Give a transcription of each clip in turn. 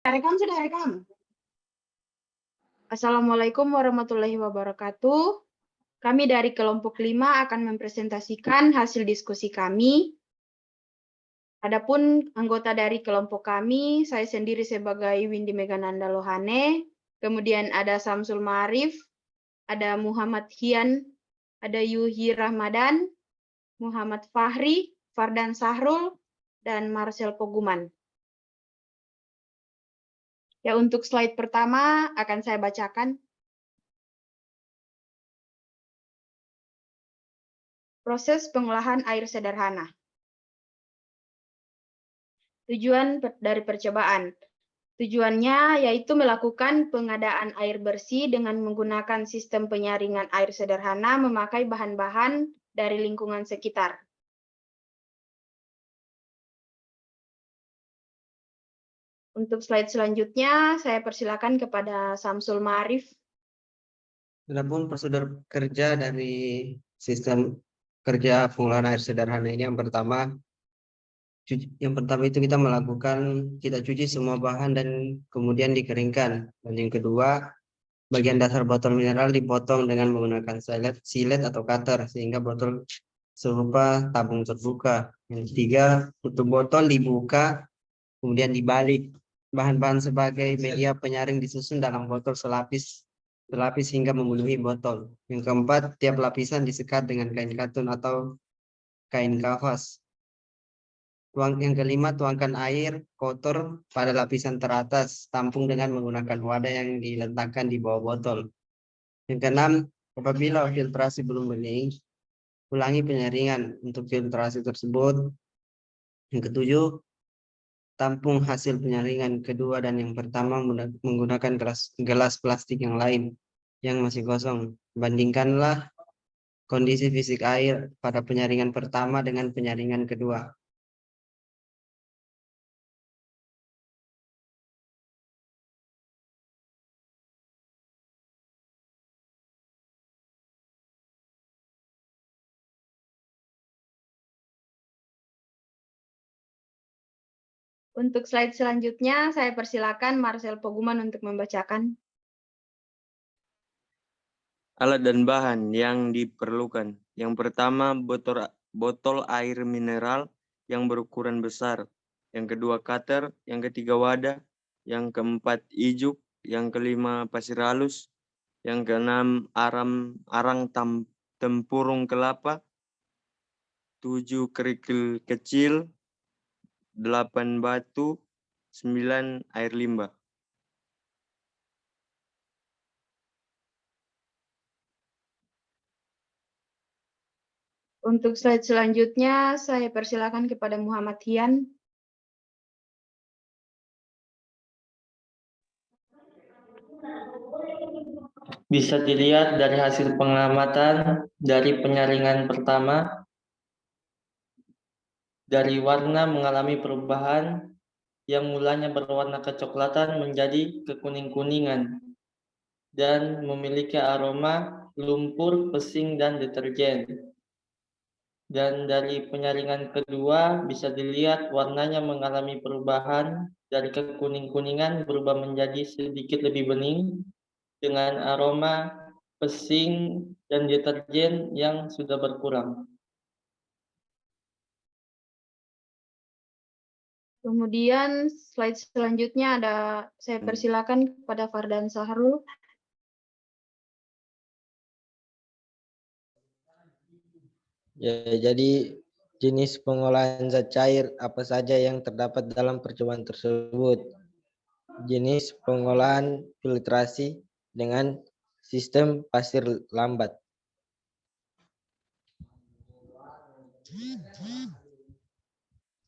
Rekam sudah rekam. Assalamualaikum warahmatullahi wabarakatuh. Kami dari kelompok 5 akan mempresentasikan hasil diskusi kami. Adapun anggota dari kelompok kami, saya sendiri sebagai Windy Megananda Lohane, kemudian ada Samsul Ma'arif, ada Muhammad Hian, ada Yuhi Ramadan, Muhammad Fahri, Fardan Sahrul, dan Marcel Poguman. Ya, untuk slide pertama akan saya bacakan. Proses pengolahan air sederhana. Tujuan dari percobaan. Tujuannya yaitu melakukan pengadaan air bersih dengan menggunakan sistem penyaringan air sederhana memakai bahan-bahan dari lingkungan sekitar. Untuk slide selanjutnya, saya persilakan kepada Samsul Ma'arif. Adapun prosedur kerja dari sistem kerja pengolahan air sederhana ini yang pertama itu kita cuci semua bahan dan kemudian dikeringkan. Dan yang kedua, bagian dasar botol mineral dipotong dengan menggunakan silet atau cutter sehingga botol serupa tabung terbuka. Yang ketiga, tutup botol dibuka kemudian dibalik. Bahan-bahan sebagai media penyaring disusun dalam botol selapis hingga memenuhi botol. Yang keempat, tiap lapisan disekat dengan kain katun atau kain kafas. Yang kelima, tuangkan air kotor pada lapisan teratas, tampung dengan menggunakan wadah yang diletakkan di bawah botol. Yang keenam, apabila filtrasi belum bening, ulangi penyaringan untuk filtrasi tersebut. Yang ketujuh, tampung hasil penyaringan kedua dan yang pertama menggunakan gelas plastik yang lain yang masih kosong. Bandingkanlah kondisi fisik air pada penyaringan pertama dengan penyaringan kedua. Untuk slide selanjutnya, saya persilakan Marcel Poguman untuk membacakan. Alat dan bahan yang diperlukan. Yang pertama, botol air mineral yang berukuran besar. Yang kedua, cutter. Yang ketiga, wadah. Yang keempat, ijuk. Yang kelima, pasir halus. Yang keenam, arang tempurung kelapa. 7 kerikil kecil. 8 batu. 9 air limbah. Untuk slide selanjutnya, saya persilakan kepada Muhammad Hian. Bisa dilihat dari hasil pengamatan dari penyaringan pertama, dari warna mengalami perubahan yang mulanya berwarna kecoklatan menjadi kekuning-kuningan dan memiliki aroma lumpur, pesing, dan deterjen. Dan dari penyaringan kedua bisa dilihat warnanya mengalami perubahan dari kekuning-kuningan berubah menjadi sedikit lebih bening dengan aroma pesing dan deterjen yang sudah berkurang. Kemudian slide selanjutnya saya persilakan kepada Fardan Sahrul. Ya, jadi jenis pengolahan zat cair apa saja yang terdapat dalam percobaan tersebut. Jenis pengolahan filtrasi dengan sistem pasir lambat.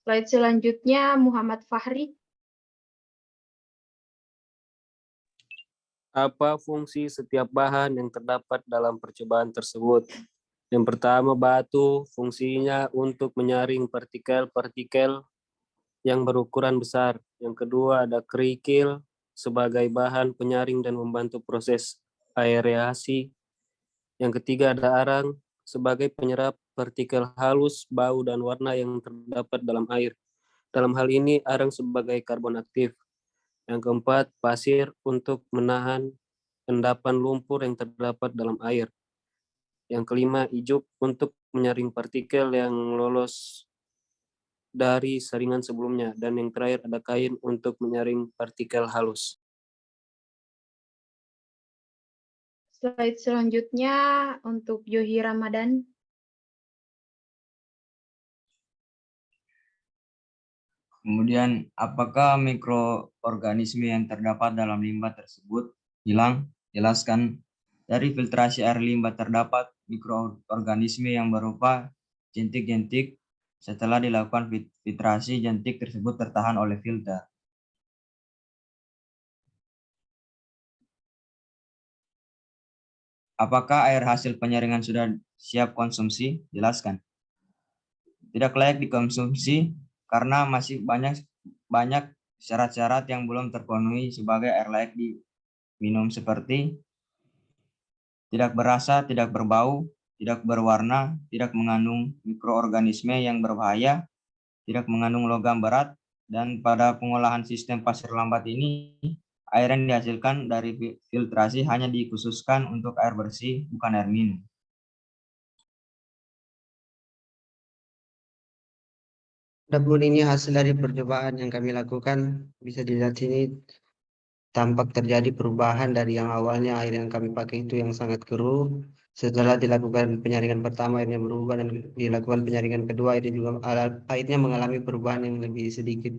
Slide selanjutnya Muhammad Fahri. Apa fungsi setiap bahan yang terdapat dalam percobaan tersebut? Yang pertama, batu fungsinya untuk menyaring partikel-partikel yang berukuran besar. Yang kedua, ada kerikil sebagai bahan penyaring dan membantu proses aerasi. Yang ketiga, ada arang sebagai penyerap partikel halus, bau, dan warna yang terdapat dalam air. Dalam hal ini, arang sebagai karbon aktif. Yang keempat, pasir untuk menahan endapan lumpur yang terdapat dalam air. Yang kelima, ijuk untuk menyaring partikel yang lolos dari saringan sebelumnya. Dan yang terakhir ada kain untuk menyaring partikel halus. Slide selanjutnya untuk Yohi Ramadan. Kemudian, apakah mikroorganisme yang terdapat dalam limbah tersebut hilang? Jelaskan. Dari filtrasi air limbah terdapat mikroorganisme yang berupa jentik-jentik. Setelah dilakukan filtrasi, jentik tersebut tertahan oleh filter. Apakah air hasil penyaringan sudah siap konsumsi? Jelaskan. Tidak layak dikonsumsi karena masih banyak syarat-syarat yang belum terpenuhi sebagai air layak diminum, seperti tidak berasa, tidak berbau, tidak berwarna, tidak mengandung mikroorganisme yang berbahaya, tidak mengandung logam berat, dan pada pengolahan sistem pasir lambat ini, air yang dihasilkan dari filtrasi hanya dikhususkan untuk air bersih, bukan air minum. Adapun ini hasil dari percobaan yang kami lakukan, bisa dilihat sini tampak terjadi perubahan dari yang awalnya air yang kami pakai itu yang sangat keruh. Setelah dilakukan penyaringan pertama airnya berubah, dan dilakukan penyaringan kedua airnya mengalami perubahan yang lebih sedikit.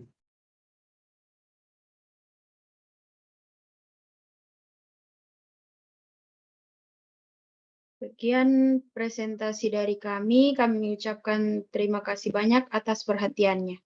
Sekian presentasi dari kami. Kami mengucapkan terima kasih banyak atas perhatiannya.